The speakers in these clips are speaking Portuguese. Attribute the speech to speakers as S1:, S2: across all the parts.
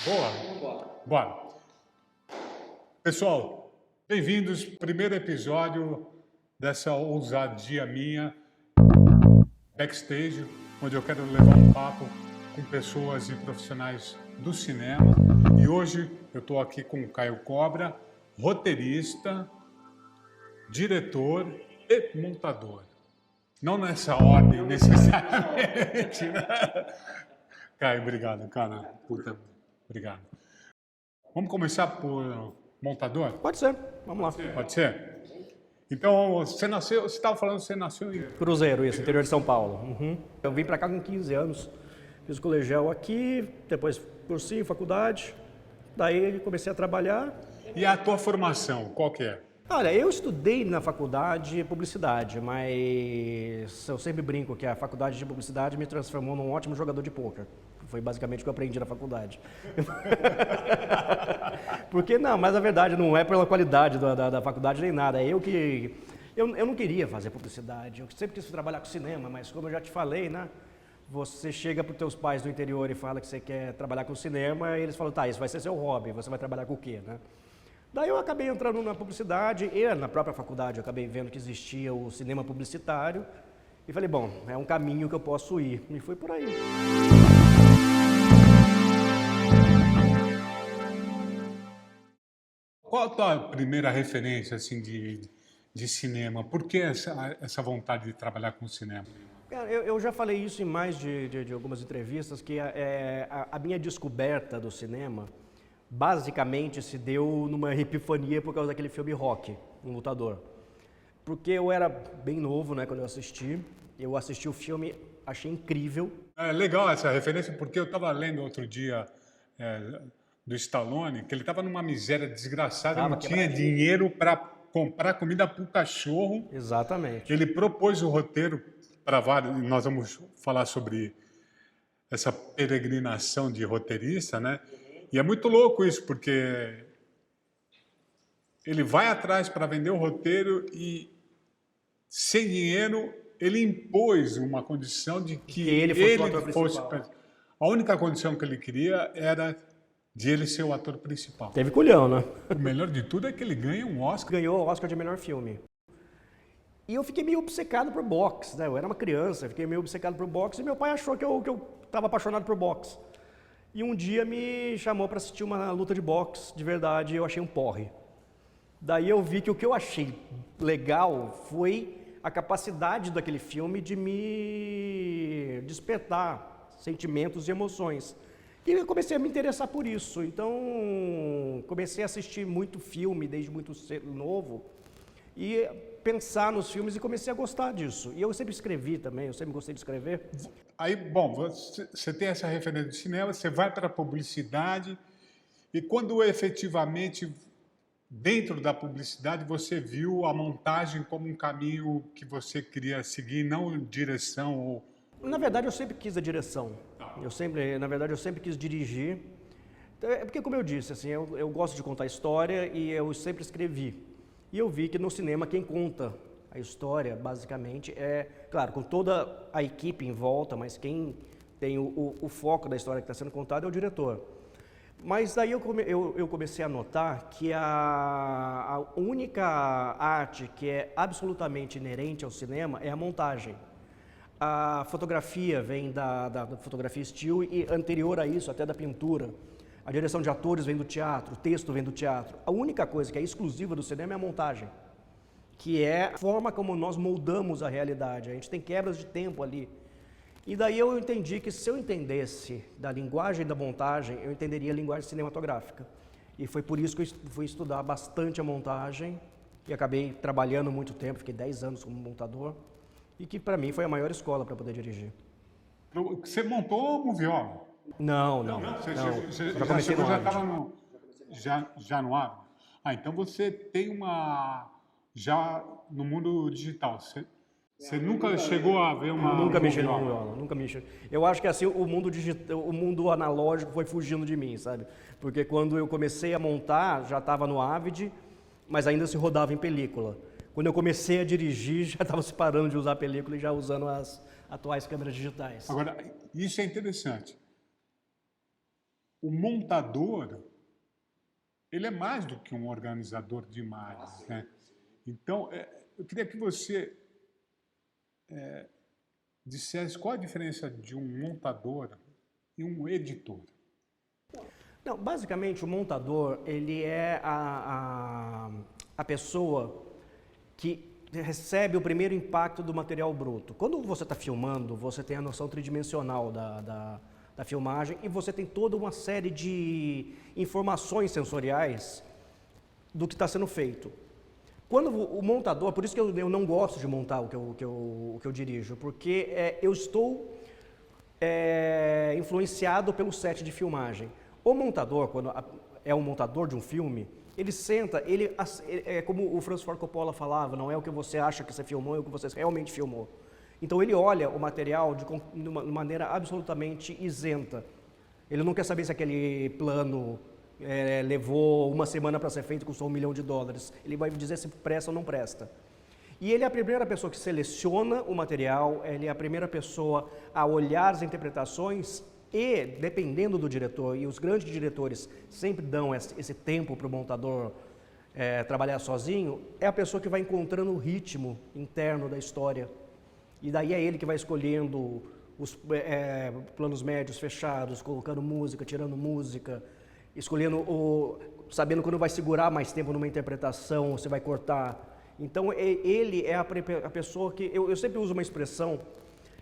S1: Boa? Bora. Pessoal, bem-vindos ao primeiro episódio dessa ousadia minha, backstage, onde eu quero levar um papo com pessoas e profissionais do cinema. E hoje eu estou aqui com o Caio Cobra, roteirista, diretor e montador. Não nessa ordem necessariamente, né? Caio, obrigado, cara. Puta, obrigado. Vamos começar por montador?
S2: Pode ser, vamos lá.
S1: Pode ser? Então, você estava falando que você nasceu em...
S2: Cruzeiro, isso, interior de São Paulo. Uhum. Eu vim pra cá com 15 anos, fiz o colegial aqui, depois cursinho, faculdade, daí comecei a trabalhar.
S1: E a tua formação, qual que é?
S2: Olha, eu estudei na faculdade publicidade, mas eu sempre brinco que a faculdade de publicidade me transformou num ótimo jogador de pôquer. Foi basicamente o que eu aprendi na faculdade. Porque não, mas a verdade não é pela qualidade da faculdade nem nada. É eu não queria fazer publicidade, eu sempre quis trabalhar com cinema, mas como eu já te falei, né? Você chega para os teus pais do interior e fala que você quer trabalhar com cinema, e eles falam, tá, isso vai ser seu hobby, você vai trabalhar com o quê, né? Daí eu acabei entrando na publicidade e na própria faculdade eu acabei vendo que existia o cinema publicitário e falei, bom, é um caminho que eu posso ir. E fui por aí.
S1: Qual a tua primeira referência assim, de cinema? Por que essa vontade de trabalhar com cinema?
S2: Cara, eu já falei isso em mais de algumas entrevistas, que a minha descoberta do cinema basicamente se deu numa epifania por causa daquele filme Rocky, Um Lutador. Porque eu era bem novo, né, quando eu assisti o filme, achei incrível.
S1: É legal essa referência, porque eu estava lendo outro dia do Stallone, que ele estava numa miséria desgraçada, não tinha dinheiro para comprar comida para o cachorro.
S2: Exatamente.
S1: Ele propôs o roteiro para vários, nós vamos falar sobre essa peregrinação de roteirista, né? E é muito louco isso, porque ele vai atrás para vender o roteiro e, sem dinheiro, ele impôs uma condição de que
S2: ele fosse o ator principal.
S1: A única condição que ele queria era de ele ser o ator principal.
S2: Teve culhão, né?
S1: O melhor de tudo é que ele ganha um Oscar.
S2: Ganhou o Oscar de melhor filme. E eu fiquei meio obcecado por boxe, né? Eu era uma criança, fiquei meio obcecado por boxe e meu pai achou que eu estava apaixonado por boxe. E um dia me chamou para assistir uma luta de boxe de verdade e eu achei um porre. Daí eu vi que o que eu achei legal foi a capacidade daquele filme de me despertar sentimentos e emoções. E eu comecei a me interessar por isso. Então, comecei a assistir muito filme desde muito novo e pensar nos filmes e comecei a gostar disso. E eu sempre escrevi também, eu sempre gostei de escrever.
S1: Aí, bom, você tem essa referência de cinema, você vai para a publicidade e quando efetivamente, dentro da publicidade, você viu a montagem como um caminho que você queria seguir, não direção ou...
S2: Na verdade, eu sempre quis a direção. Na verdade, eu sempre quis dirigir. É porque, como eu disse, assim, eu gosto de contar história e eu sempre escrevi. E eu vi que no cinema quem conta a história, basicamente, é, claro, com toda a equipe em volta, mas quem tem o foco da história que está sendo contada é o diretor. Mas daí eu comecei a notar que a única arte que é absolutamente inerente ao cinema é a montagem. A fotografia vem da fotografia still e anterior a isso, até da pintura. A direção de atores vem do teatro, o texto vem do teatro. A única coisa que é exclusiva do cinema é a montagem, que é a forma como nós moldamos a realidade. A gente tem quebras de tempo ali. E daí eu entendi que se eu entendesse da linguagem da montagem, eu entenderia a linguagem cinematográfica. E foi por isso que eu fui estudar bastante a montagem e acabei trabalhando muito tempo, fiquei 10 anos como montador, e que para mim foi a maior escola para poder dirigir.
S1: Você montou o Movie Hall?
S2: Não.
S1: Você
S2: Já comecei no Avid.
S1: Já no Avid? Ah, então você tem uma... Já no mundo digital, você nunca chegou a ver uma...
S2: Nunca mexi no Movie, nunca mexi. Eu acho que assim, o mundo digital, o mundo analógico foi fugindo de mim, sabe? Porque quando eu comecei a montar, já estava no Avid, mas ainda se rodava em película. Quando eu comecei a dirigir, já estava se parando de usar a película e já usando as atuais câmeras digitais.
S1: Agora, isso é interessante. o montador, ele é mais do que um organizador de imagens, né? Então, eu queria que você dissesse qual a diferença de um montador e um editor.
S2: Não, basicamente o montador, ele é a pessoa que recebe o primeiro impacto do material bruto. Quando você está filmando, você tem a noção tridimensional da filmagem e você tem toda uma série de informações sensoriais do que está sendo feito. Quando o montador, por isso que eu não gosto de montar o que eu dirijo, porque eu estou influenciado pelo set de filmagem. O montador, quando é um montador de um filme, ele senta, é como o Francis Ford Coppola falava, não é o que você acha que você filmou, é o que você realmente filmou. Então ele olha o material de uma maneira absolutamente isenta. Ele não quer saber se aquele plano levou uma semana para ser feito e custou $1 milhão. Ele vai dizer se presta ou não presta. E ele é a primeira pessoa que seleciona o material, ele é a primeira pessoa a olhar as interpretações e, dependendo do diretor, e os grandes diretores sempre dão esse tempo para o montador trabalhar sozinho, é a pessoa que vai encontrando o ritmo interno da história. E daí é ele que vai escolhendo os planos médios fechados, colocando música, tirando música, escolhendo sabendo quando vai segurar mais tempo numa interpretação, você vai cortar. Então ele é a pessoa que... Eu sempre uso uma expressão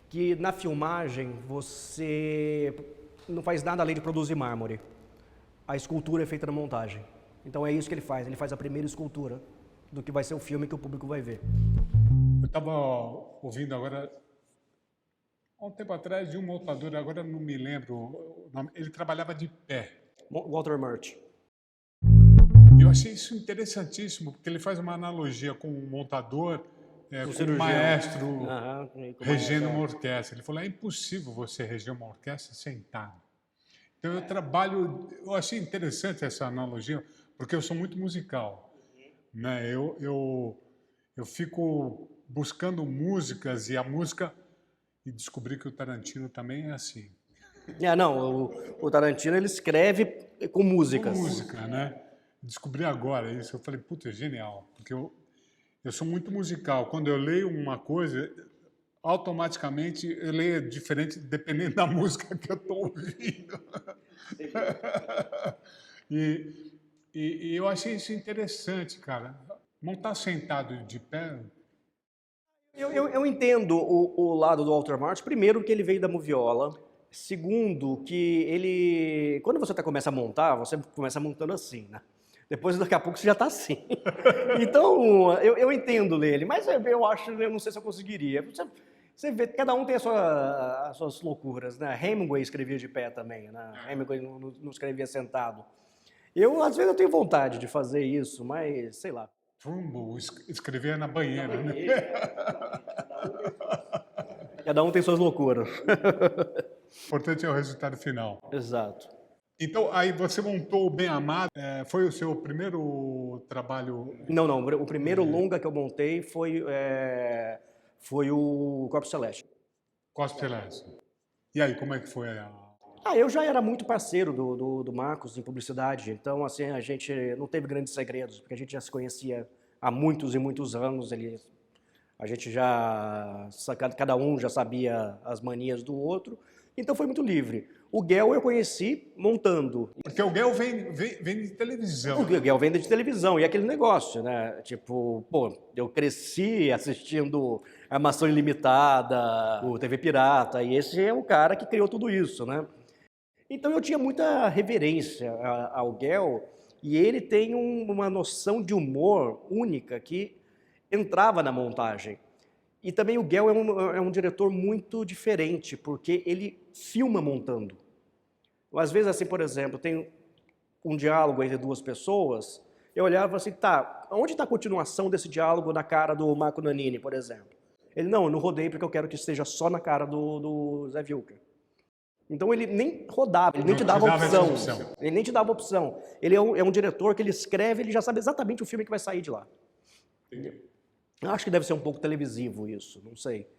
S2: que na filmagem você não faz nada além de produzir mármore. A escultura é feita na montagem. Então é isso que ele faz a primeira escultura do que vai ser o filme que o público vai ver.
S1: Eu estava ouvindo agora, há um tempo atrás, de um montador, agora não me lembro o nome, ele trabalhava de pé.
S2: Walter Murch.
S1: Eu achei isso interessantíssimo, porque ele faz uma analogia com um montador, com um maestro regendo uma orquestra. Ele falou, é impossível você reger uma orquestra sentado. Então eu achei interessante essa analogia, porque eu sou muito musical. Né? Eu fico buscando músicas e a música, e descobri que o Tarantino também é assim.
S2: Não, o Tarantino ele escreve com músicas.
S1: Com música, né? Descobri agora isso, eu falei, puta, é genial, porque eu sou muito musical. Quando eu leio uma coisa, automaticamente eu leio diferente dependendo da música que eu estou ouvindo. e eu achei isso interessante, cara. Montar sentado de pé...
S2: Eu entendo o lado do Walter Murch. Primeiro, que ele veio da moviola. Segundo, que ele... Quando você começa a montar, você começa montando assim, né? Depois, daqui a pouco, você já está assim. Então, eu entendo ele, mas eu não sei se eu conseguiria. Você vê, cada um tem as suas loucuras, né? Hemingway escrevia de pé também, né? Hemingway não escrevia sentado. Às vezes, eu tenho vontade de fazer isso, mas sei lá.
S1: Trumbo escrevia na banheira, né?
S2: Cada um tem suas loucuras.
S1: O importante é o resultado final.
S2: Exato.
S1: Então, aí você montou o Bem Amado, foi o seu primeiro trabalho?
S2: Não, o primeiro longa que eu montei foi o Corpo Celeste.
S1: Corpo Celeste. E aí, como é que foi
S2: eu já era muito parceiro do Marcos em publicidade, então assim, a gente não teve grandes segredos, porque a gente já se conhecia há muitos e muitos anos, a gente cada um já sabia as manias do outro, então foi muito livre. O Guel eu conheci montando.
S1: Porque o Guel vem de televisão.
S2: O Guel vem de televisão, e aquele negócio, né? Tipo, eu cresci assistindo Armação Ilimitada, o TV Pirata, e esse é o cara que criou tudo isso, né? Então eu tinha muita reverência ao Guel, e ele tem uma noção de humor única que entrava na montagem. E também o Guel é um diretor muito diferente, porque ele filma montando. Às vezes, assim, por exemplo, tem um diálogo entre duas pessoas, eu olhava assim, tá, onde está a continuação desse diálogo na cara do Marco Nanini, por exemplo? Ele, não, eu não rodei porque eu quero que esteja só na cara do Zé Vilker. Então ele nem rodava, ele nem te dava opção. Ele nem te dava opção. Ele é um diretor que ele escreve, ele já sabe exatamente o filme que vai sair de lá. Eu acho que deve ser um pouco televisivo isso, não sei.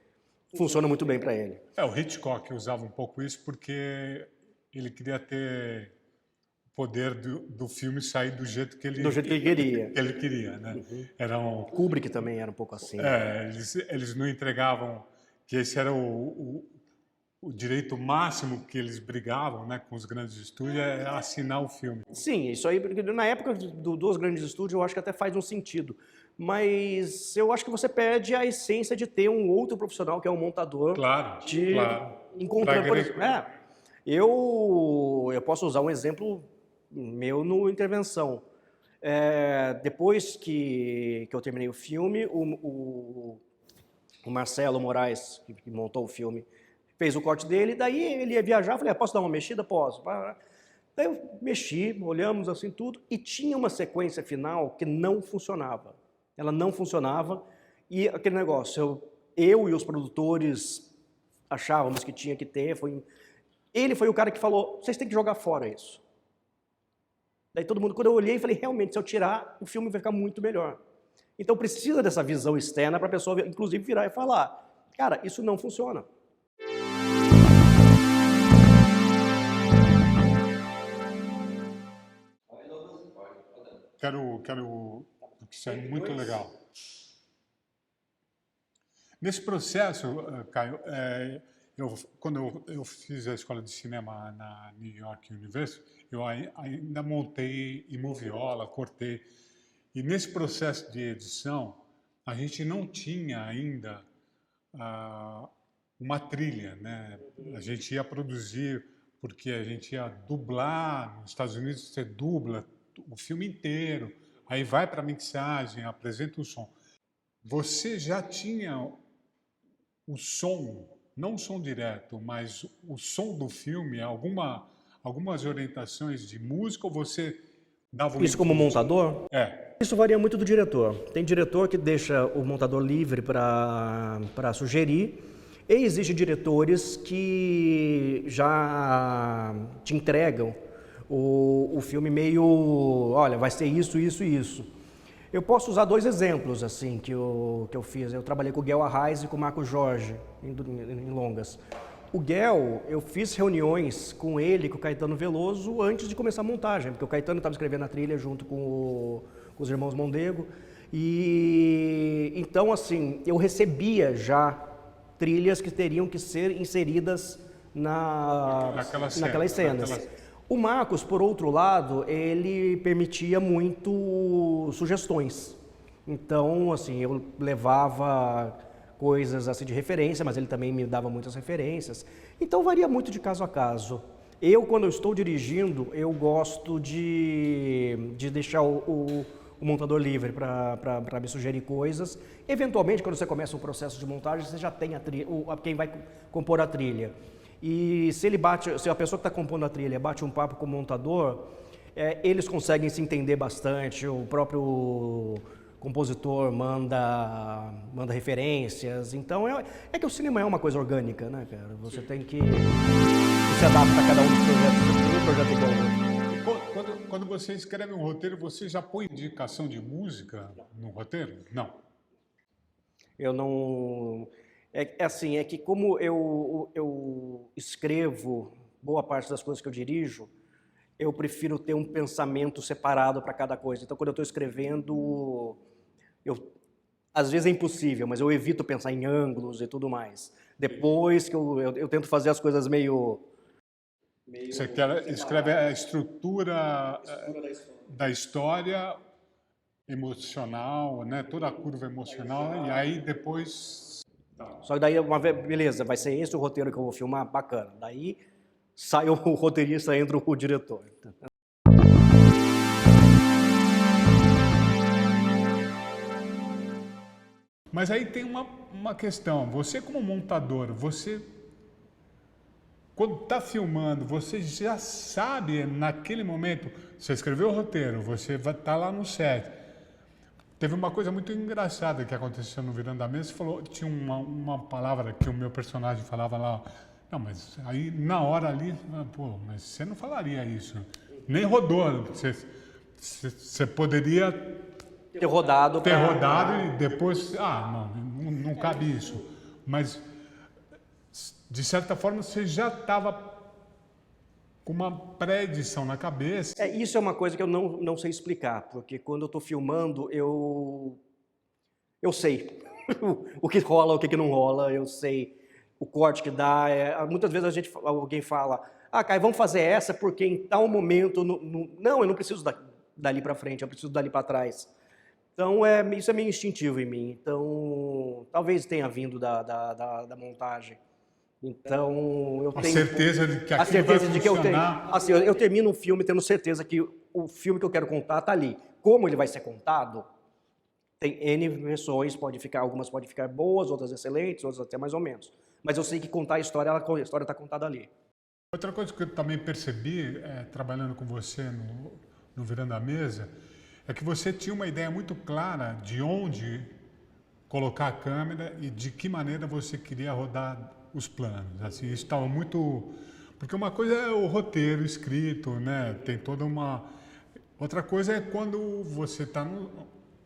S2: Funciona muito bem para ele.
S1: O Hitchcock usava um pouco isso porque ele queria ter poder do filme sair do jeito que
S2: Do jeito que ele queria.
S1: né? Eram,
S2: Kubrick também era um pouco assim.
S1: eles não entregavam, que esse era o direito máximo que eles brigavam, né, com os grandes estúdios, é assinar o filme.
S2: Sim, isso aí, porque na época dos grandes estúdios, eu acho que até faz um sentido. Mas eu acho que você perde a essência de ter um outro profissional, que é um montador,
S1: Claro,
S2: de
S1: claro.
S2: encontrar, por exemplo, eu posso usar um exemplo meu no Intervenção. Depois que eu terminei o filme, o Marcelo Moraes, que montou o filme, fez o corte dele, daí ele ia viajar, eu falei, posso dar uma mexida? Posso. Daí eu mexi, olhamos assim tudo, e tinha uma sequência final que não funcionava. Ela não funcionava, e aquele negócio, eu e os produtores achávamos que tinha que ter, ele foi o cara que falou, vocês têm que jogar fora isso. Daí todo mundo, quando eu olhei, falei, realmente, se eu tirar, o filme vai ficar muito melhor. Então precisa dessa visão externa para a pessoa, inclusive, virar e falar, cara, isso não funciona.
S1: Quero, porque isso é muito legal. Nesse processo, Caio, quando eu fiz a escola de cinema na New York University, eu ainda montei em moviola, cortei. E nesse processo de edição, a gente não tinha ainda uma trilha, né? A gente ia produzir, porque a gente ia dublar, nos Estados Unidos você dubla o filme inteiro, aí vai para a mixagem, apresenta o som. Você já tinha o som, não o som direto, mas o som do filme, algumas orientações de música, ou você dava um
S2: Isso como montador?
S1: É.
S2: Isso varia muito do diretor. Tem diretor que deixa o montador livre para sugerir, e existem diretores que já te entregam o filme meio, olha, vai ser isso, isso e isso. Eu posso usar dois exemplos assim que eu fiz. Eu trabalhei com o Guel Arraes e com o Marco Jorge em longas. O Guel, eu fiz reuniões com ele, com o Caetano Veloso, antes de começar a montagem, porque o Caetano estava escrevendo a trilha junto com os irmãos Mondego. E então, assim, eu recebia já trilhas que teriam que ser inseridas naquelas cenas. O Marcos, por outro lado, ele permitia muito sugestões. Então, assim, eu levava coisas assim de referência, mas ele também me dava muitas referências. Então, varia muito de caso a caso. Quando eu estou dirigindo, eu gosto de deixar o montador livre para me sugerir coisas. Eventualmente, quando você começa um processo de montagem, você já tem quem vai compor a trilha. E se a pessoa que está compondo a trilha bate um papo com o montador, eles conseguem se entender bastante, o próprio compositor manda referências. Então, é que o cinema é uma coisa orgânica, né, cara? Você tem que se adaptar a cada um dos projetos, um projeto igual ao outro.
S1: Quando você escreve um roteiro, você já põe indicação de música no roteiro? Não.
S2: Eu não... É que como eu escrevo boa parte das coisas que eu dirijo, eu prefiro ter um pensamento separado para cada coisa. Então, quando eu estou escrevendo, às vezes é impossível, mas eu evito pensar em ângulos e tudo mais. Depois que eu tento fazer as coisas meio
S1: Você escreve a estrutura da história emocional, né? Toda a curva emocional, e aí depois...
S2: Só que daí, beleza, vai ser esse o roteiro que eu vou filmar? Bacana. Daí sai o roteirista, entra o diretor.
S1: Mas aí tem uma questão. Você como montador, quando está filmando, você já sabe naquele momento, você escreveu o roteiro, você vai estar lá no set. Teve uma coisa muito engraçada que aconteceu no Virando a Mesa, tinha uma palavra que o meu personagem falava lá, não, mas aí na hora ali, pô, mas você não falaria isso, nem rodou, você poderia
S2: ter rodado
S1: e depois, não cabe isso, mas de certa forma você já estava com uma pré-edição na cabeça.
S2: Isso é uma coisa que eu não sei explicar, porque quando eu estou filmando, eu sei o que rola, o que não rola, eu sei o corte que dá. Muitas vezes alguém fala, Caio, vamos fazer essa porque em tal momento... Não, eu não preciso dali para frente, eu preciso dali para trás. Então, isso é meio instintivo em mim. Então, talvez tenha vindo da montagem. Então, eu tenho...
S1: certeza de que aquilo vai funcionar.
S2: Que eu tenho. Assim, eu termino um filme tendo certeza que o filme que eu quero contar está ali. Como ele vai ser contado, tem N versões, algumas podem ficar boas, outras excelentes, outras até mais ou menos. Mas eu sei que contar a história está contada ali.
S1: Outra coisa que eu também percebi, trabalhando com você no Virando a Mesa, é que você tinha uma ideia muito clara de onde colocar a câmera e de que maneira você queria rodar os planos. Assim, isso estava muito... Porque uma coisa é o roteiro escrito, né? Tem toda uma... Outra coisa é quando você está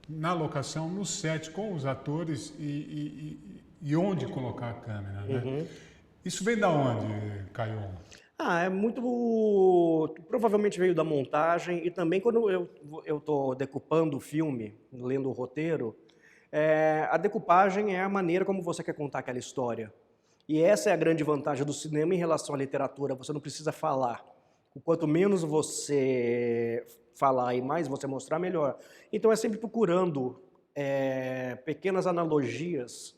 S1: na locação, no set, com os atores e onde colocar a câmera, né?
S2: Uhum.
S1: Isso vem da onde, Caio?
S2: É muito... Provavelmente veio da montagem e também quando eu estou decupando o filme, lendo o roteiro, a decupagem é a maneira como você quer contar aquela história. E essa é a grande vantagem do cinema em relação à literatura, você não precisa falar. Quanto menos você falar e mais você mostrar, melhor. Então é sempre procurando pequenas analogias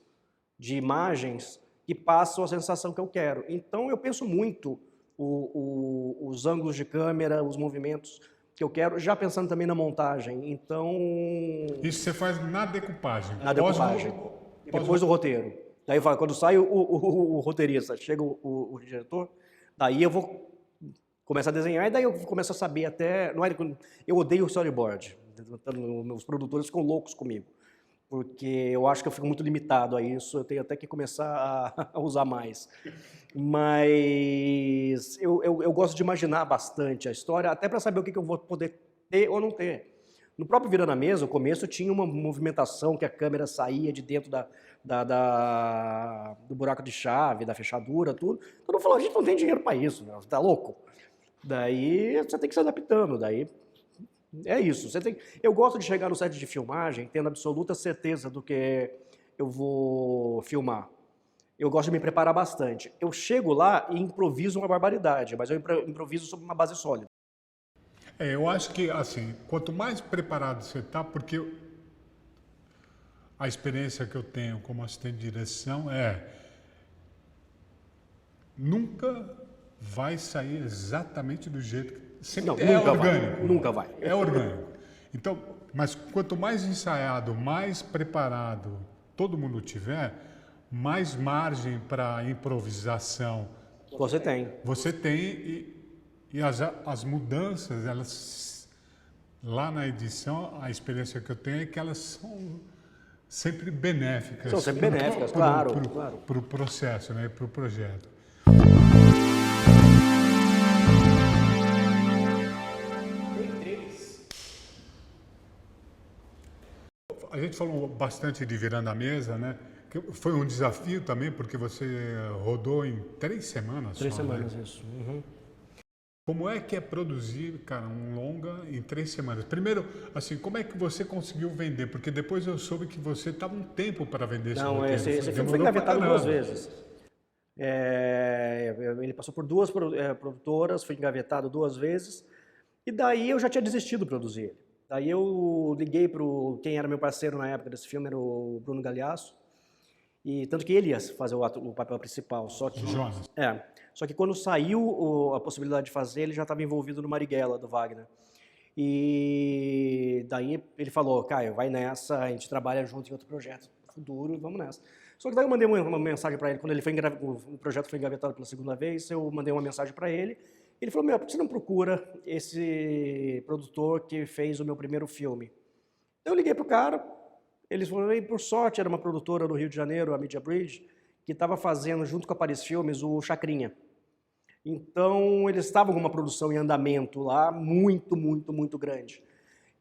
S2: de imagens que passam a sensação que eu quero. Então eu penso muito os ângulos de câmera, os movimentos que eu quero, já pensando também na montagem. Então...
S1: Isso você faz na decupagem?
S2: Na decupagem. Depois do roteiro. Daí quando sai o roteirista, chega o diretor, daí eu vou começar a desenhar e daí eu começo a saber até... Eu odeio o storyboard. Meus produtores ficam loucos comigo. Porque eu acho que eu fico muito limitado a isso, eu tenho até que começar a usar mais. Mas eu gosto de imaginar bastante a história, até para saber o que eu vou poder ter ou não ter. No próprio Virando a Mesa, no começo, tinha uma movimentação que a câmera saía de dentro do buraco de chave, da fechadura, tudo. Todo mundo falou, a gente não tem dinheiro para isso, né? Você tá louco? Daí você tem que se adaptando, daí... É isso. Eu gosto de chegar no set de filmagem tendo absoluta certeza do que eu vou filmar. Eu gosto de me preparar bastante. Eu chego lá e improviso uma barbaridade, mas eu improviso sobre uma base sólida.
S1: Eu acho que, assim, quanto mais preparado você está, porque a experiência que eu tenho como assistente de direção nunca vai sair exatamente do jeito que... Sempre
S2: nunca
S1: orgânico.
S2: Vai. Nunca vai.
S1: É orgânico. Então, mas quanto mais ensaiado, mais preparado todo mundo tiver, mais margem para improvisação
S2: você tem.
S1: Você tem e as mudanças, elas lá na edição, a experiência que eu tenho é que elas são sempre benéficas.
S2: São sempre benéficas, claro.
S1: Para o processo, né, para o projeto. A gente falou bastante de Virando a Mesa, né? Que foi um desafio também, porque você rodou em 3 semanas.
S2: 3
S1: só,
S2: semanas,
S1: né?
S2: isso. Uhum.
S1: Como é que é produzir, cara, um longa em 3 semanas? Primeiro, assim, como é que você conseguiu vender? Porque depois eu soube que você estava um tempo para vender esse roteiro.
S2: Esse filme foi engavetado 2 vezes. Ele passou por 2 produtoras, foi engavetado 2 vezes, e daí eu já tinha desistido de produzir ele. Daí eu liguei para quem era meu parceiro na época desse filme, era o Bruno Galhaço, e tanto que ele ia fazer o papel principal, só que...
S1: Jonas.
S2: Só que quando saiu a possibilidade de fazer, ele já estava envolvido no Marighella, do Wagner. E daí ele falou, Caio, vai nessa, a gente trabalha junto em outro projeto futuro, vamos nessa. Só que daí eu mandei uma mensagem para ele, quando o projeto foi engavetado pela segunda vez, eu mandei uma mensagem para ele, ele falou, por que você não procura esse produtor que fez o meu primeiro filme? Eu liguei pro cara, eles falaram, e por sorte era uma produtora do Rio de Janeiro, a Media Bridge, que estava fazendo, junto com a Paris Filmes, o Chacrinha. Então, eles estavam com uma produção em andamento lá, muito, muito, muito grande.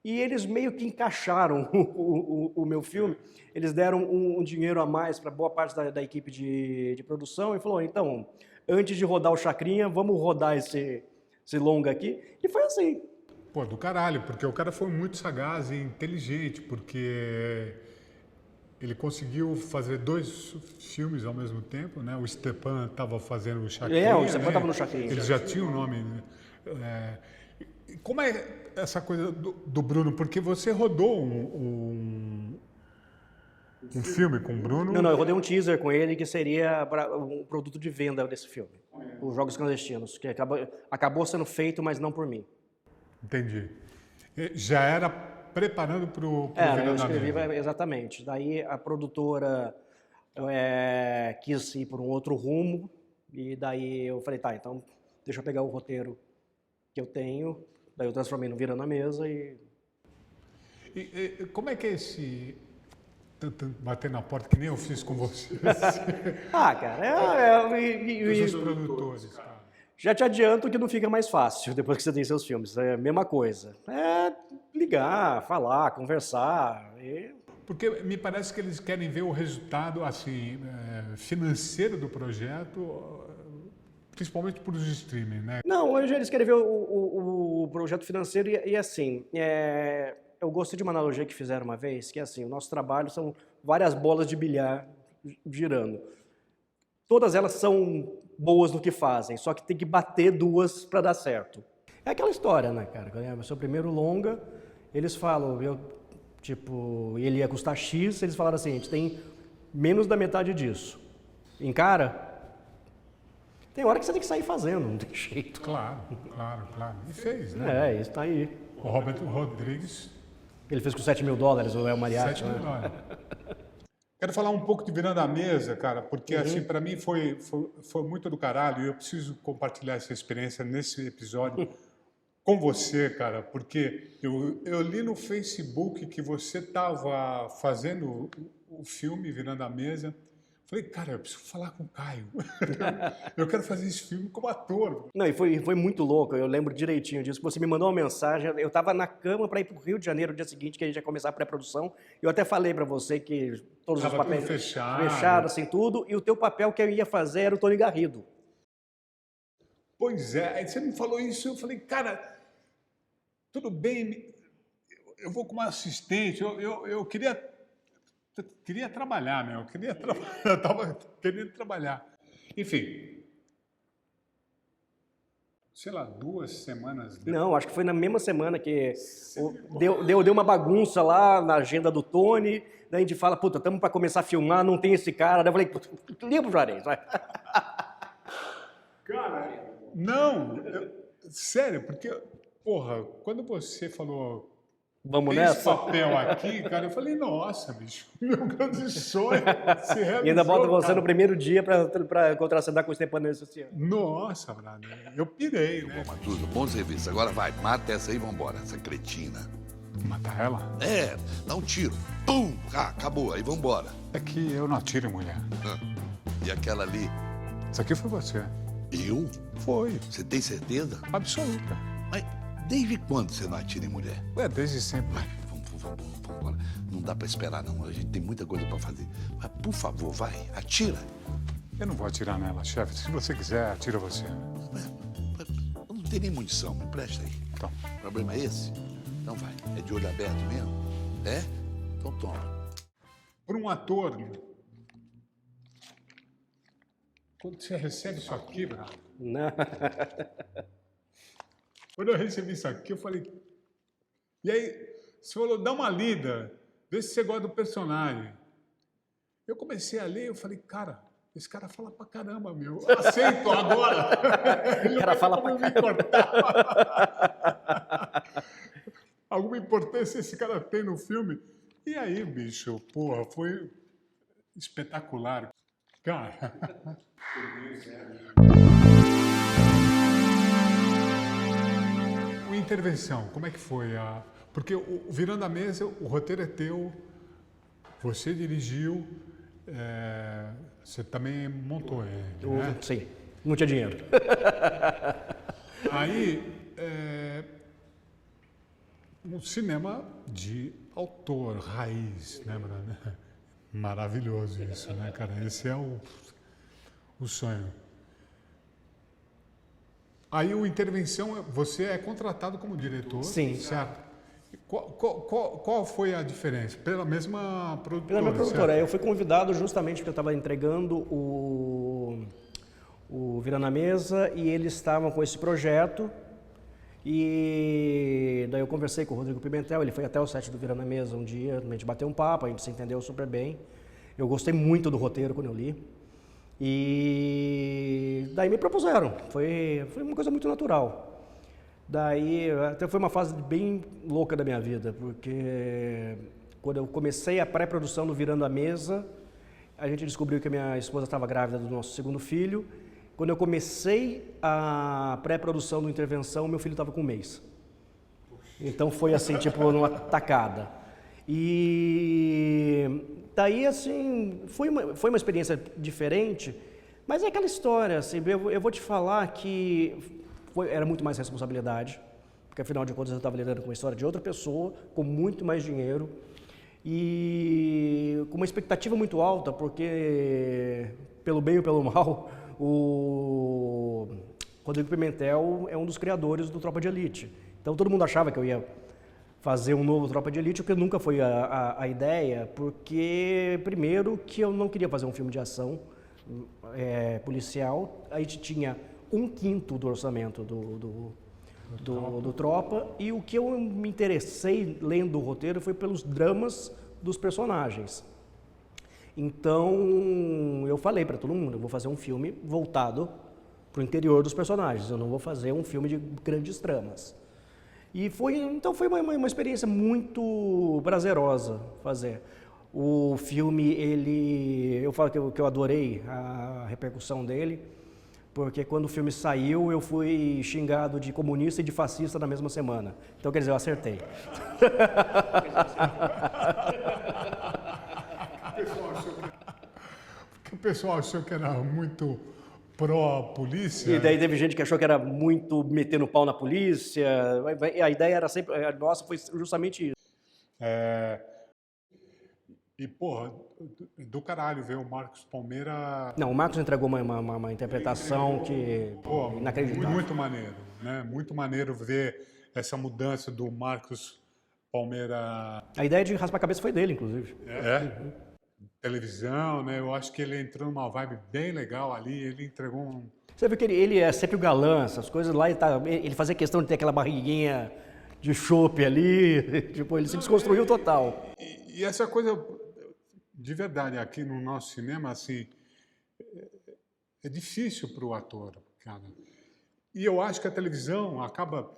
S2: E eles meio que encaixaram o meu filme, eles deram um dinheiro a mais para boa parte da equipe de produção e falou, então, antes de rodar o Chacrinha, vamos rodar esse longa aqui. E foi assim.
S1: Pô, do caralho, porque o cara foi muito sagaz e inteligente, porque ele conseguiu fazer 2 filmes ao mesmo tempo, né? O Stepan estava fazendo o Chacrinha,
S2: O Stepan
S1: né?
S2: estava no Chacrinha.
S1: Ele já tinha o nome, né? E como é essa coisa do Bruno? Porque você rodou um filme com o Bruno.
S2: Não, eu rodei um teaser com ele que seria um produto de venda desse filme. Os Jogos Clandestinos, que acabou sendo feito, mas não por mim.
S1: Entendi. Já era preparando para o
S2: Eu escrevi exatamente. Daí a produtora quis ir por um outro rumo, e daí eu falei, tá, então deixa eu pegar o roteiro que eu tenho, daí eu transformei no Virando a Mesa e
S1: como é que é esse bater na porta, que nem eu fiz com você?
S2: Cara,
S1: Os produtores, cara.
S2: já te adianto que não fica mais fácil depois que você tem seus filmes. É a mesma coisa. É ligar, falar, conversar.
S1: Porque me parece que eles querem ver o resultado assim, financeiro do projeto, principalmente para os streaming, né?
S2: Não, hoje eles querem ver o projeto financeiro e assim, eu gostei de uma analogia que fizeram uma vez, que é assim, o nosso trabalho são várias bolas de bilhar girando. Todas elas são boas no que fazem, só que tem que bater 2 para dar certo. É aquela história, né, cara? Quando é o seu primeiro longa, eles falam, ele ia custar X, eles falaram assim, a gente tem menos da metade disso. Encara? Tem hora que você tem que sair fazendo, não tem jeito.
S1: Claro. E fez, né?
S2: Isso tá aí.
S1: O Roberto Rodrigues.
S2: Ele fez com $7 mil, o El Mariachi.
S1: 7 mil dólares. Quero falar um pouco de Virando a Mesa, cara, porque assim, para mim foi muito do caralho e eu preciso compartilhar essa experiência nesse episódio com você, cara, porque eu li no Facebook que você estava fazendo o filme Virando a Mesa. Falei, cara, eu preciso falar com o Caio. Eu quero fazer esse filme como ator.
S2: Não, e foi muito louco, eu lembro direitinho disso. Você me mandou uma mensagem, eu estava na cama para ir para o Rio de Janeiro no dia seguinte, que a gente ia começar a pré-produção. Eu até falei para você que todos os papéis fechados, assim, tudo. E o teu papel que eu ia fazer era o Tony Garrido.
S1: Pois é, aí você me falou isso, eu falei, cara, tudo bem, eu vou como assistente, eu queria trabalhar, meu. Eu tava querendo trabalhar. Enfim. Sei lá, 2 semanas depois.
S2: Não, acho que foi na mesma semana que deu uma bagunça lá na agenda do Tony. Daí a gente fala, puta, estamos para começar a filmar, não tem esse cara. Daí eu falei, liga pro Juarez, vai.
S1: Cara, não. Sério, porque, porra, quando você falou...
S2: Vamos
S1: tem
S2: nessa?
S1: esse papel aqui, cara, eu falei, nossa, bicho, meu grande sonho se realizou.
S2: E ainda bota você
S1: cara.
S2: no primeiro dia para contracenar com o Stepan esse ano.
S1: Nossa, brother, eu pirei, né?
S3: Bom, Matuza, bom serviço. Agora vai, mata essa aí e vambora, essa cretina.
S1: Matar ela?
S3: Dá um tiro. Pum! Acabou, aí vambora.
S1: É que eu não atiro em mulher.
S3: E aquela ali?
S1: Isso aqui foi você.
S3: Eu?
S1: Foi.
S3: Você tem certeza?
S1: Absoluta.
S3: Mas desde quando você não atira em mulher?
S1: Desde sempre.
S3: Vai, vamos embora. Não dá pra esperar, não. A gente tem muita coisa pra fazer. Mas, por favor, vai, atira.
S1: Eu não vou atirar nela, chefe. Se você quiser, atira você.
S3: Eu não tenho nem munição, me presta aí.
S1: Então.
S3: O problema é esse? Então vai. É de olho aberto mesmo? É? Então toma.
S1: Para um ator, quando você recebe isso aqui, bravo,
S2: Não.
S1: quando eu recebi isso aqui, eu falei... E aí, você falou, dá uma lida, vê se você gosta do personagem. Eu comecei a ler, eu falei, cara, esse cara fala pra caramba, meu. Aceito agora.
S2: O cara fala pra
S1: caramba. Alguma importância esse cara tem no filme? E aí, bicho, porra, foi espetacular. Cara... Intervenção, como é que foi? Porque o Virando a Mesa, o roteiro é teu, você dirigiu, você também montou ele, né?
S2: Sim, não tinha dinheiro.
S1: Aí, um cinema de autor, raiz, né, mano? Maravilhoso isso, né, cara? Esse é o sonho. Aí o Intervenção, você é contratado como diretor,
S2: Sim.
S1: certo? Qual foi a diferença? Pela mesma produtora?
S2: Pela minha produtora,
S1: certo?
S2: eu fui convidado justamente porque eu estava entregando o Vira na Mesa e eles estavam com esse projeto. E daí eu conversei com o Rodrigo Pimentel, ele foi até o set do Vira na Mesa um dia, a gente bateu um papo, a gente se entendeu super bem. Eu gostei muito do roteiro quando eu li. E daí me propuseram, foi uma coisa muito natural. Daí até foi uma fase bem louca da minha vida, porque quando eu comecei a pré-produção do Virando a Mesa, a gente descobriu que a minha esposa estava grávida do nosso segundo filho. Quando eu comecei a pré-produção do Intervenção, meu filho estava com 1 mês. Então foi assim, tipo, numa tacada. E daí, assim, foi uma experiência diferente, mas é aquela história, assim, eu vou te falar que era muito mais responsabilidade, porque afinal de contas eu estava lidando com a história de outra pessoa, com muito mais dinheiro, e com uma expectativa muito alta, porque, pelo bem ou pelo mal, o Rodrigo Pimentel é um dos criadores do Tropa de Elite. Então todo mundo achava que eu ia fazer um novo Tropa de Elite, o que nunca foi a ideia, porque primeiro que eu não queria fazer um filme de ação policial, a gente tinha 1/5 do orçamento do Tropa, e o que eu me interessei lendo o roteiro foi pelos dramas dos personagens. Então, eu falei para todo mundo, eu vou fazer um filme voltado para o interior dos personagens, eu não vou fazer um filme de grandes tramas. E então foi uma experiência muito prazerosa fazer. O filme, eu falo que eu adorei a repercussão dele, porque quando o filme saiu, eu fui xingado de comunista e de fascista na mesma semana. Então, quer dizer, eu acertei.
S1: Porque o pessoal achou que era muito pró-polícia.
S2: E daí teve gente que achou que era muito metendo pau na polícia. A ideia era sempre, nossa, foi justamente isso.
S1: E, porra, do caralho ver o Marcos Palmeira.
S2: Não, o Marcos entregou uma interpretação que
S1: Pô,
S2: inacreditável.
S1: muito maneiro, né? Muito maneiro ver essa mudança do Marcos Palmeira.
S2: A ideia de raspar a cabeça foi dele, inclusive.
S1: Televisão, né? Eu acho que ele entrou numa vibe bem legal ali, ele entregou um...
S2: Você viu que ele é sempre o galã, essas coisas lá, ele fazia questão de ter aquela barriguinha de chope ali, tipo, ele se desconstruiu total.
S1: E essa coisa, de verdade, aqui no nosso cinema, assim, é difícil para o ator, cara. E eu acho que a televisão acaba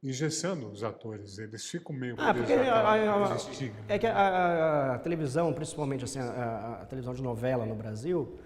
S1: engessando os atores, eles ficam meio presos àquela estigma.
S2: É que a televisão, principalmente assim, a televisão de novela no Brasil,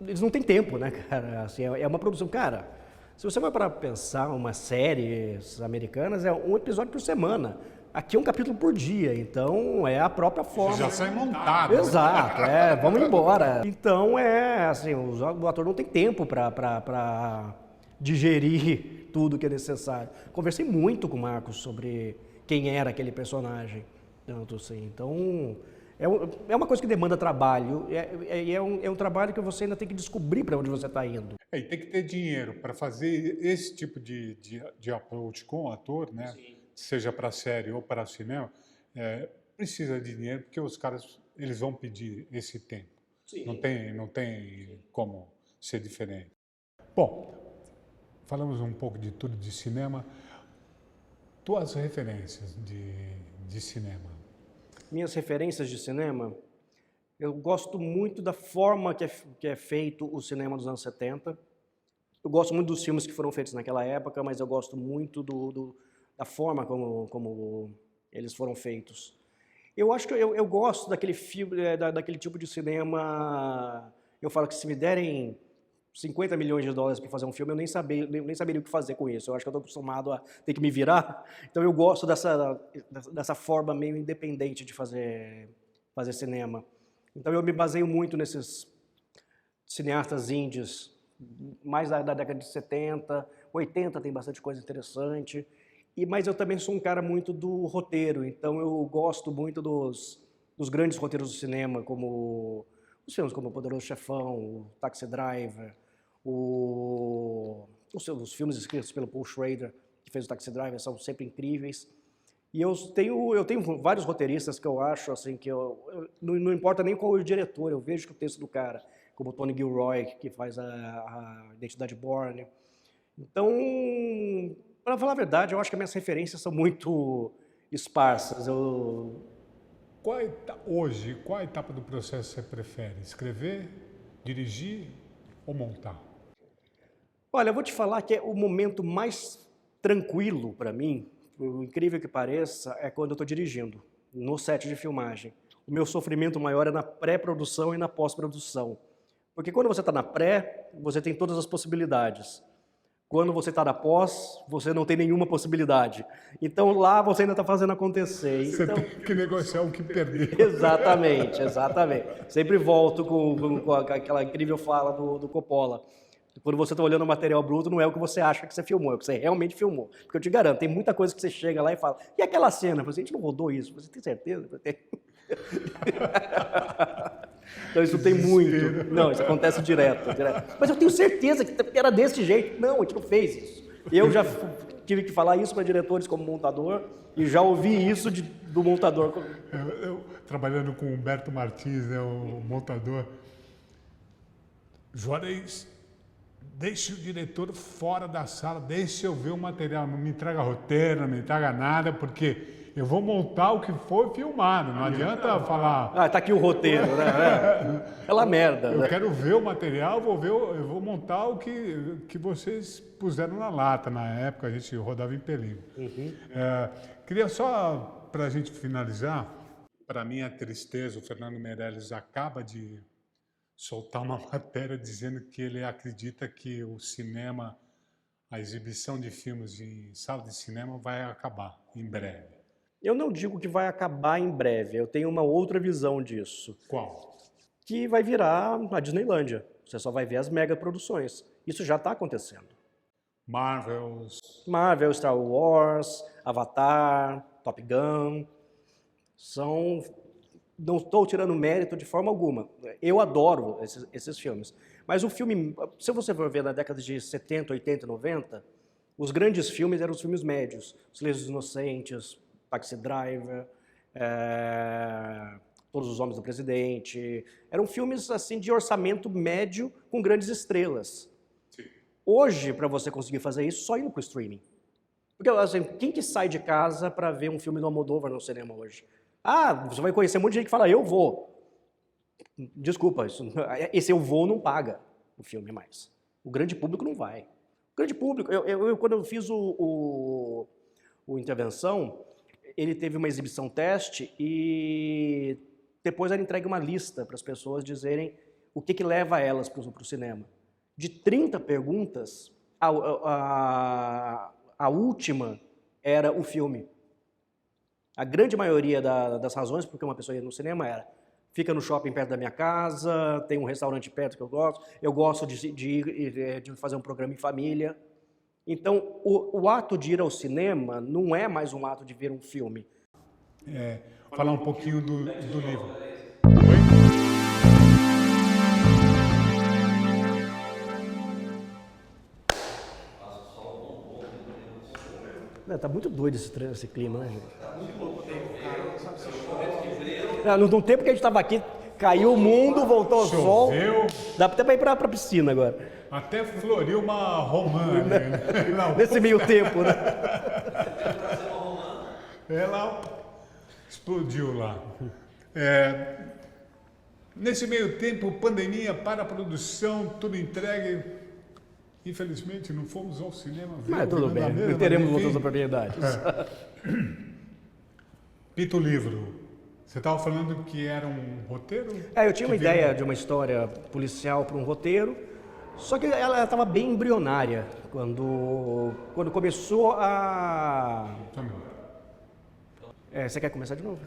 S2: eles não têm tempo, né, cara? Assim, é uma produção, cara, se você vai para pensar umas séries americanas, é um episódio por semana. Aqui é um capítulo por dia, então é a própria forma.
S1: Já sai montado.
S2: Exato, vamos embora. Então assim, o ator não tem tempo para digerir tudo que é necessário. Conversei muito com o Marcos sobre quem era aquele personagem, tanto assim. Então, é uma coisa que demanda trabalho, é um trabalho que você ainda tem que descobrir para onde você está indo.
S1: E tem que ter dinheiro para fazer esse tipo de approach com o ator, né? Sim. Seja para série ou para cinema, precisa de dinheiro porque os caras eles vão pedir esse tempo. Sim. Não tem como ser diferente. Bom, falamos um pouco de tudo de cinema. Tuas referências de cinema?
S2: Minhas referências de cinema, eu gosto muito da forma que é feito o cinema dos anos 70. Eu gosto muito dos filmes que foram feitos naquela época, mas eu gosto muito da forma como eles foram feitos. Eu acho que eu gosto daquele filme, daquele tipo de cinema. Eu falo que se me derem $50 milhões para fazer um filme, eu nem saberia o que fazer com isso. Eu acho que eu estou acostumado a ter que me virar. Então eu gosto dessa forma meio independente de fazer cinema. Então eu me baseio muito nesses cineastas indies, mais da década de 70, 80 tem bastante coisa interessante. Mas eu também sou um cara muito do roteiro, então eu gosto muito dos grandes roteiros do cinema, como os filmes como O Poderoso Chefão, o Taxi Driver, Os filmes escritos pelo Paul Schrader, que fez o Taxi Driver, são sempre incríveis. E eu tenho vários roteiristas que eu acho, assim, que não importa nem qual é o diretor, eu vejo que o texto do cara, como o Tony Gilroy, que faz a Identidade Bourne. Então, para falar a verdade, eu acho que as minhas referências são muito esparsas.
S1: Hoje, qual a etapa do processo você prefere? Escrever, dirigir ou montar?
S2: Olha, eu vou te falar que é o momento mais tranquilo para mim, por incrível que pareça, é quando eu estou dirigindo, no set de filmagem. O meu sofrimento maior é na pré-produção e na pós-produção. Porque quando você está na pré, você tem todas as possibilidades. Quando você está na pós, você não tem nenhuma possibilidade. Então lá você ainda está fazendo acontecer.
S1: Você
S2: Então...
S1: tem que negociar o que perdeu.
S2: Exatamente, exatamente. Sempre volto com aquela incrível fala do Coppola. Quando você está olhando o material bruto, não é o que você acha que você filmou, é o que você realmente filmou. Porque eu te garanto, tem muita coisa que você chega lá e fala, e aquela cena? Você, a gente não rodou isso, você tem certeza? Então isso tem muito. Não, isso acontece direto. Mas eu tenho certeza que era desse jeito. Não, a gente não fez isso. Eu já tive que falar isso para diretores como montador e já ouvi isso do montador.
S1: Eu trabalhando com o Humberto Martins, né, o montador. Juarez, deixe o diretor fora da sala, deixe eu ver o material, não me entrega roteiro, não me entrega nada, porque eu vou montar o que foi filmado, não adianta falar...
S2: Ah, tá aqui o roteiro, né? Aquela merda.
S1: Eu quero ver o material, eu vou montar o que vocês puseram na lata. Na época a gente rodava em película. Queria só, para a gente finalizar, para minha tristeza, o Fernando Meirelles acaba de soltar uma matéria dizendo que ele acredita que o cinema, a exibição de filmes em sala de cinema vai acabar em breve.
S2: Eu não digo que vai acabar em breve, eu tenho uma outra visão disso.
S1: Qual?
S2: Que vai virar a Disneylândia. Você só vai ver as mega produções. Isso já está acontecendo.
S1: Marvel,
S2: Star Wars, Avatar, Top Gun. Não estou tirando mérito de forma alguma. Eu adoro esses filmes. Mas o filme, se você for ver na década de 70, 80, 90, os grandes filmes eram os filmes médios. Silêncio dos Inocentes, Taxi Driver, Todos os Homens do Presidente. Eram filmes assim de orçamento médio com grandes estrelas.
S1: Sim.
S2: Hoje, para você conseguir fazer isso, só indo para o streaming. Porque assim, quem que sai de casa para ver um filme do Almodóvar no cinema hoje? Ah, você vai conhecer um monte de gente que fala, eu vou. Desculpa, esse eu vou não paga o filme mais. O grande público não vai. O grande público, quando eu fiz o Intervenção, ele teve uma exibição teste e depois era entregue uma lista para as pessoas dizerem o que leva elas para o cinema. De 30 perguntas, a última era o filme. A grande maioria das razões porque uma pessoa ia no cinema era fica no shopping perto da minha casa, tem um restaurante perto que eu gosto de fazer um programa em família. Então, o ato de ir ao cinema não é mais um ato de ver um filme.
S1: Falar um pouquinho do livro.
S2: Tá muito doido esse clima, né, gente? No tempo que a gente estava aqui, caiu o mundo, voltou ao sol. Dá até para ir para a piscina agora.
S1: Até floriu uma romã. Né?
S2: Nesse meio tempo, né?
S1: Ela explodiu lá. Nesse meio tempo, pandemia, para a produção, tudo entregue. Infelizmente, não fomos ao cinema ver.
S2: Mas tudo bem, não teremos outras oportunidades.
S1: Pita o livro. Você estava falando que era um roteiro?
S2: Eu tinha uma ideia de uma história policial para um roteiro, só que ela estava bem embrionária quando começou a... Você quer começar de novo?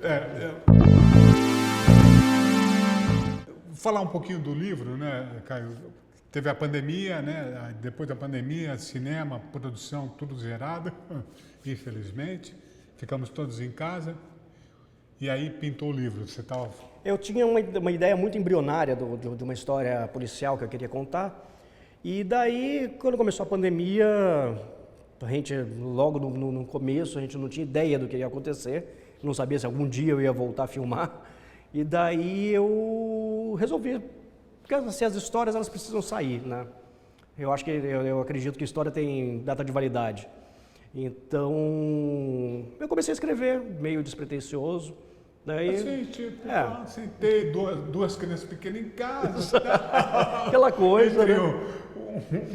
S1: Falar um pouquinho do livro, né, Caio? Teve a pandemia, né? Depois da pandemia, cinema, produção, tudo zerado, infelizmente. Ficamos todos em casa. E aí pintou o livro. Você estava...
S2: Eu tinha uma ideia muito embrionária de uma história policial que eu queria contar. E daí, quando começou a pandemia, a gente, logo no começo, a gente não tinha ideia do que ia acontecer, não sabia se algum dia eu ia voltar a filmar. E daí eu resolvi, porque assim, as histórias elas precisam sair, né? Eu acredito que história tem data de validade. Então, eu comecei a escrever, meio despretensioso. Daí,
S1: Assim, tipo, assim, ter duas crianças pequenas em casa.
S2: aquela coisa,
S1: Entre
S2: né?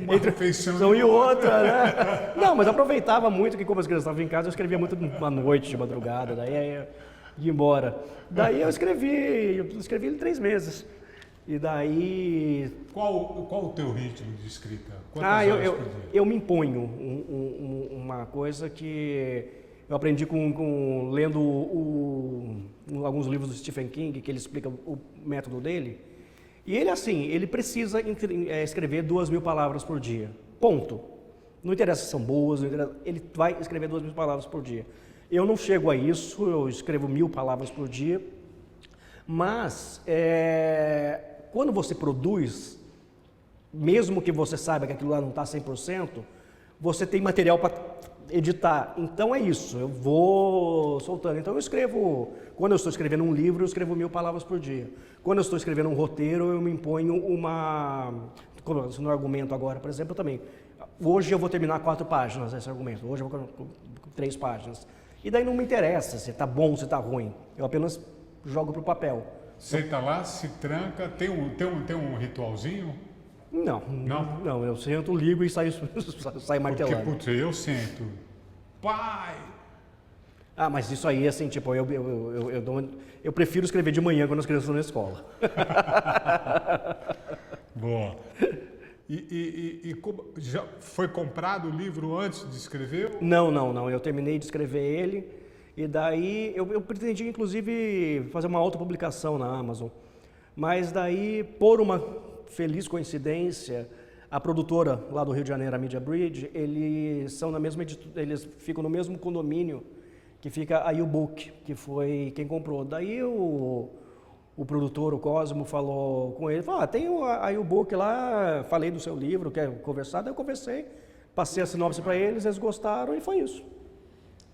S1: uma refeição
S2: E outra, né? Não, mas eu aproveitava muito que como as crianças estavam em casa, eu escrevia muito à noite, de madrugada, daí ia embora. Daí eu escrevi em 3 meses. E daí...
S1: Qual o teu ritmo de escrita? Quantas horas por dia?
S2: Eu me imponho uma coisa que eu aprendi lendo alguns livros do Stephen King, que ele explica o método dele. E ele, assim, ele precisa escrever 2.000 palavras por dia. Ponto. Não interessa se são boas, ele vai escrever 2.000 palavras por dia. Eu não chego a isso, eu escrevo 1.000 palavras por dia, mas quando você produz, mesmo que você saiba que aquilo lá não está 100%, você tem material para editar. Então é isso, eu vou soltando. Então eu escrevo, quando eu estou escrevendo um livro, eu escrevo 1.000 palavras por dia. Quando eu estou escrevendo um roteiro, eu me imponho no argumento agora, por exemplo, também. Hoje eu vou terminar 4 páginas esse argumento, hoje eu vou com 3 páginas. E daí não me interessa se está bom ou se está ruim, eu apenas jogo para o papel.
S1: Senta lá, se tranca, tem um ritualzinho?
S2: Não, eu sento, ligo e saio martelando.
S1: Porque, putz, eu sento. Pai!
S2: Ah, mas isso aí, assim, tipo, eu prefiro escrever de manhã quando as crianças estão na escola.
S1: Boa. E já foi comprado o livro antes de escrever?
S2: Não. Eu terminei de escrever ele e daí eu pretendia, inclusive, fazer uma autopublicação na Amazon. Mas daí, por uma feliz coincidência, a produtora lá do Rio de Janeiro, a Media Bridge, eles ficam no mesmo condomínio que fica a U-Book, que foi quem comprou. Daí o produtor, o Cosmo, falou com ele, falou, tem a U-Book lá, falei do seu livro, quer conversar? Daí eu conversei, passei a sinopse para eles gostaram e foi isso.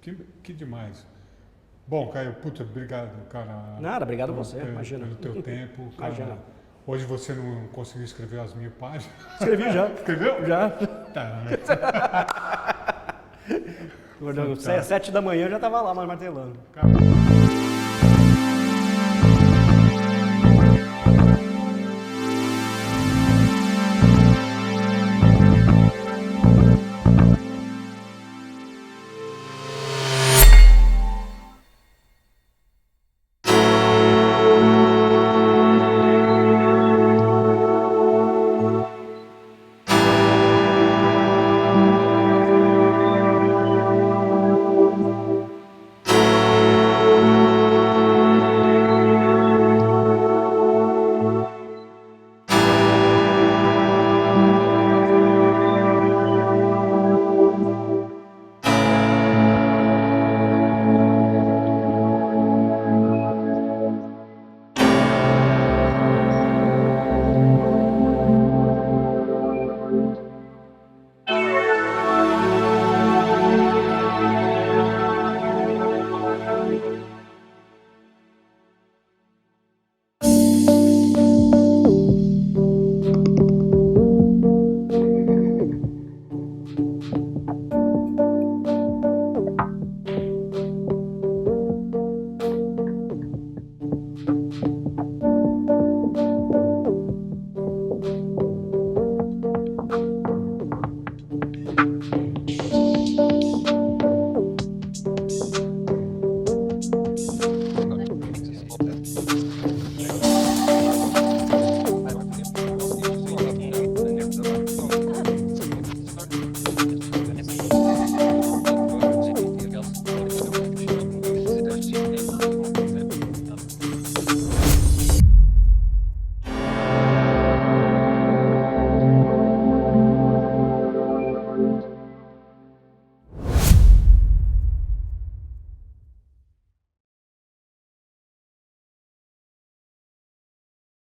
S1: Que demais. Bom, Caio, puta, obrigado, cara.
S2: Nada, obrigado a você, imagina.
S1: Pelo teu tempo, cara.
S2: Imagina.
S1: Hoje você não conseguiu escrever as 1.000 páginas?
S2: Escrevi já.
S1: Escreveu?
S2: Já.
S1: Tá, né?
S2: 7 da manhã eu já estava lá martelando.
S1: Cara,